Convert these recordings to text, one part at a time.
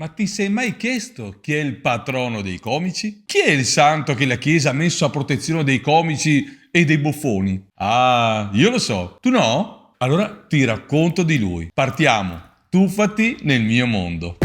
Ma ti sei mai chiesto chi è il patrono dei comici? Chi è il santo che la Chiesa ha messo a protezione dei comici e dei buffoni? Ah, io lo so, tu no? Allora ti racconto di lui. Partiamo, tuffati nel mio mondo.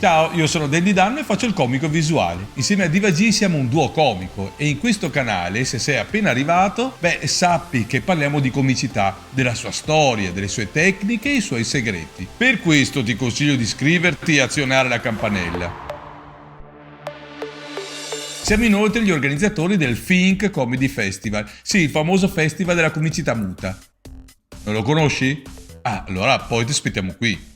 Ciao, io sono Danny Danno e faccio il comico visuale. Insieme a Diva G siamo un duo comico e in questo canale, se sei appena arrivato, sappi che parliamo di comicità, della sua storia, delle sue tecniche e i suoi segreti. Per questo ti consiglio di iscriverti e azionare la campanella. Siamo inoltre gli organizzatori del Think Comedy Festival, sì, il famoso festival della comicità muta. Non lo conosci? Ah, allora poi ti aspettiamo qui.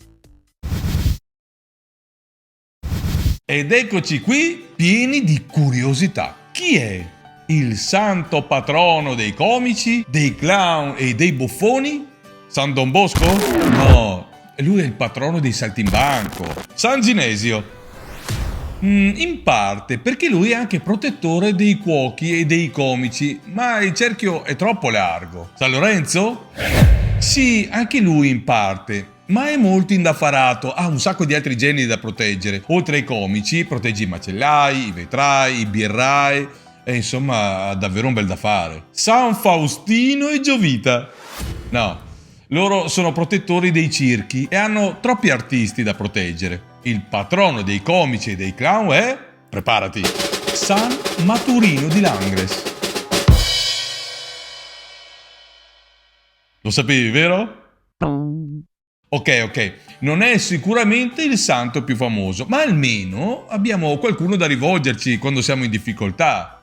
Ed eccoci qui pieni di curiosità. Chi è il santo patrono dei comici, dei clown e dei buffoni? San Don Bosco? No, lui è il patrono dei saltimbanco. San Ginesio? In parte, perché lui è anche protettore dei cuochi e dei comici, ma il cerchio è troppo largo. San Lorenzo? Sì, anche lui in parte, ma è molto indaffarato, ha un sacco di altri generi da proteggere. Oltre ai comici, protegge i macellai, i vetrai, i birrai, e insomma ha davvero un bel da fare. San Faustino e Giovita? No, loro sono protettori dei circhi e hanno troppi artisti da proteggere. Il patrono dei comici e dei clown è, preparati, San Maturino di Langres. Lo sapevi, vero? Ok, non è sicuramente il santo più famoso, ma almeno abbiamo qualcuno da rivolgerci quando siamo in difficoltà.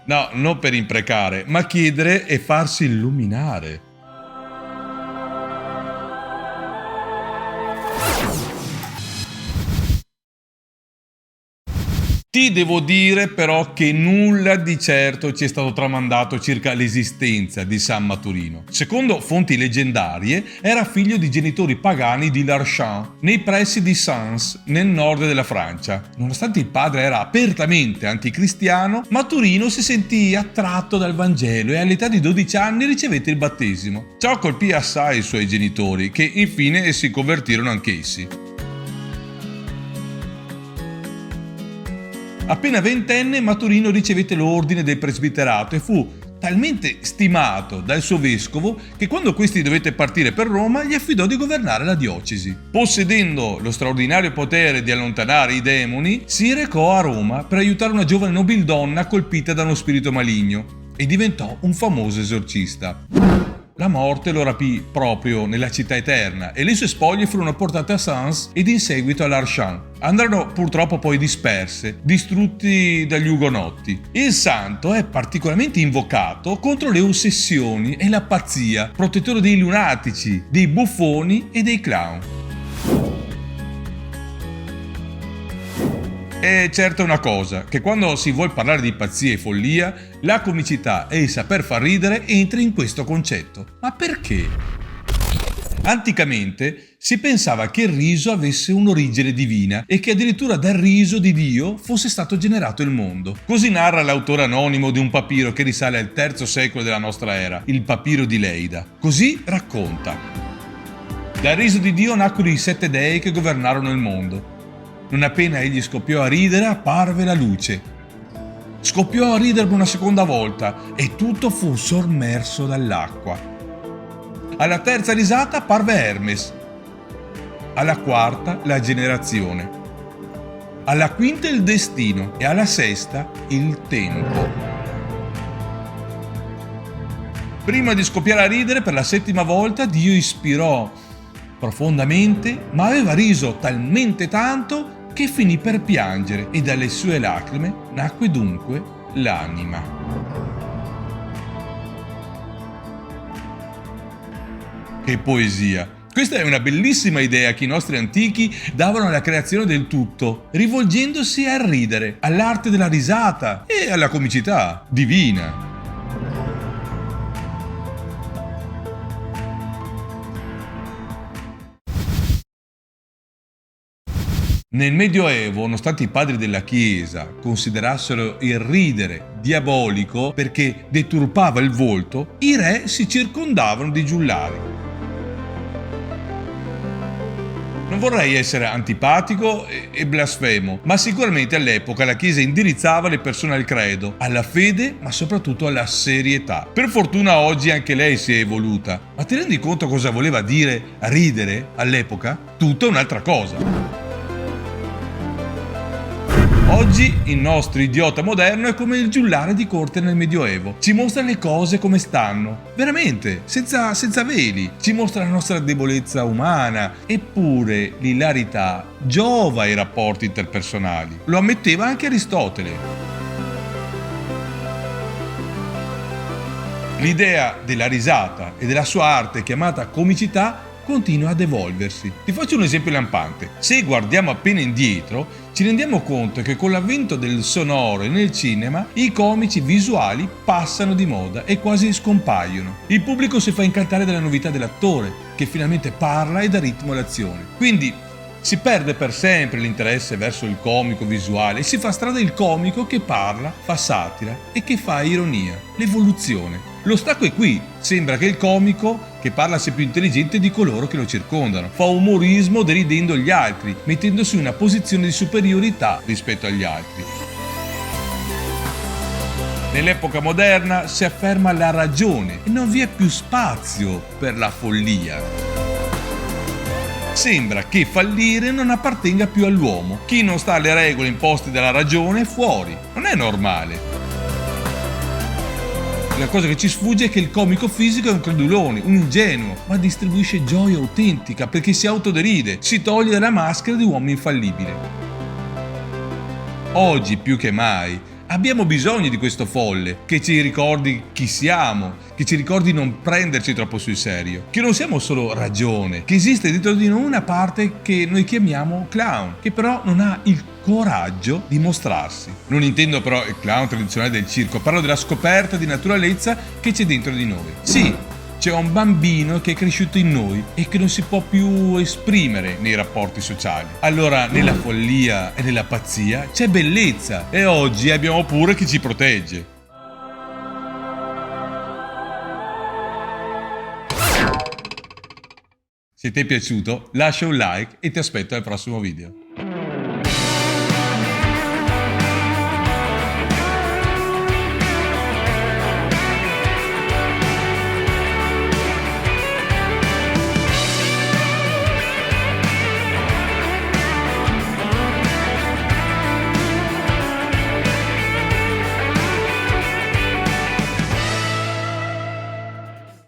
No, non per imprecare, ma chiedere e farsi illuminare. Ti devo dire però che nulla di certo ci è stato tramandato circa l'esistenza di San Maturino. Secondo fonti leggendarie era figlio di genitori pagani di Larchant, nei pressi di Sens, nel nord della Francia. Nonostante il padre era apertamente anticristiano, Maturino si sentì attratto dal Vangelo e all'età di 12 anni ricevette il battesimo. Ciò colpì assai i suoi genitori, che infine si convertirono anch'essi. Appena ventenne, Maturino ricevette l'ordine del presbiterato e fu talmente stimato dal suo vescovo che quando questi dovette partire per Roma gli affidò di governare la diocesi. Possedendo lo straordinario potere di allontanare i demoni, si recò a Roma per aiutare una giovane nobildonna colpita da uno spirito maligno e diventò un famoso esorcista. La morte lo rapì proprio nella città eterna e le sue spoglie furono portate a Sens ed in seguito a Larchant. Andarono purtroppo poi disperse, distrutti dagli ugonotti. Il santo è particolarmente invocato contro le ossessioni e la pazzia, protettore dei lunatici, dei buffoni e dei clown. È certa una cosa, che quando si vuol parlare di pazzia e follia, la comicità e il saper far ridere entra in questo concetto. Ma perché? Anticamente si pensava che il riso avesse un'origine divina e che addirittura dal riso di Dio fosse stato generato il mondo. Così narra l'autore anonimo di un papiro che risale al III secolo della nostra era, il papiro di Leida. Così racconta. Dal riso di Dio nacquero i 7 dei che governarono il mondo. Non appena egli scoppiò a ridere, apparve la luce. Scoppiò a ridere per una seconda volta e tutto fu sommerso dall'acqua. Alla terza risata apparve Hermes. Alla quarta la generazione. Alla quinta il destino e alla sesta il tempo. Prima di scoppiare a ridere per la 7ª volta, Dio ispirò profondamente, ma aveva riso talmente tanto che finì per piangere e dalle sue lacrime nacque dunque l'anima. Che poesia! Questa è una bellissima idea che i nostri antichi davano alla creazione del tutto, rivolgendosi al ridere, all'arte della risata e alla comicità divina. Nel Medioevo, nonostante i padri della Chiesa considerassero il ridere diabolico perché deturpava il volto, i re si circondavano di giullari. Non vorrei essere antipatico e blasfemo, ma sicuramente all'epoca la Chiesa indirizzava le persone al credo, alla fede, ma soprattutto alla serietà. Per fortuna oggi anche lei si è evoluta, ma ti rendi conto cosa voleva dire ridere all'epoca? Tutta un'altra cosa. Oggi il nostro idiota moderno è come il giullare di corte nel Medioevo. Ci mostra le cose come stanno, veramente, senza veli. Ci mostra la nostra debolezza umana. Eppure l'ilarità giova ai rapporti interpersonali. Lo ammetteva anche Aristotele. L'idea della risata e della sua arte chiamata comicità continua ad evolversi. Ti faccio un esempio lampante. Se guardiamo appena indietro, ci rendiamo conto che con l'avvento del sonoro e nel cinema, i comici visuali passano di moda e quasi scompaiono. Il pubblico si fa incantare dalla novità dell'attore, che finalmente parla e dà ritmo all'azione. Quindi si perde per sempre l'interesse verso il comico visuale e si fa strada il comico che parla, fa satira e che fa ironia. L'evoluzione. Lo stacco è qui. Sembra che il comico che parla sia più intelligente di coloro che lo circondano. Fa umorismo deridendo gli altri, mettendosi in una posizione di superiorità rispetto agli altri. Nell'epoca moderna si afferma la ragione e non vi è più spazio per la follia. Sembra che fallire non appartenga più all'uomo. Chi non sta alle regole imposte dalla ragione è fuori. Non è normale. La cosa che ci sfugge è che il comico fisico è un credulone, un ingenuo, ma distribuisce gioia autentica perché si autoderide, si toglie dalla maschera di uomo infallibile. Oggi più che mai abbiamo bisogno di questo folle che ci ricordi chi siamo, che ci ricordi non prenderci troppo sul serio, che non siamo solo ragione, che esiste dentro di noi una parte che noi chiamiamo clown, che però non ha il coraggio di mostrarsi. Non intendo però il clown tradizionale del circo, parlo della scoperta di naturalezza che c'è dentro di noi. Sì, c'è un bambino che è cresciuto in noi e che non si può più esprimere nei rapporti sociali. Allora, nella follia e nella pazzia c'è bellezza e oggi abbiamo pure chi ci protegge. Se ti è piaciuto, lascia un like e ti aspetto al prossimo video.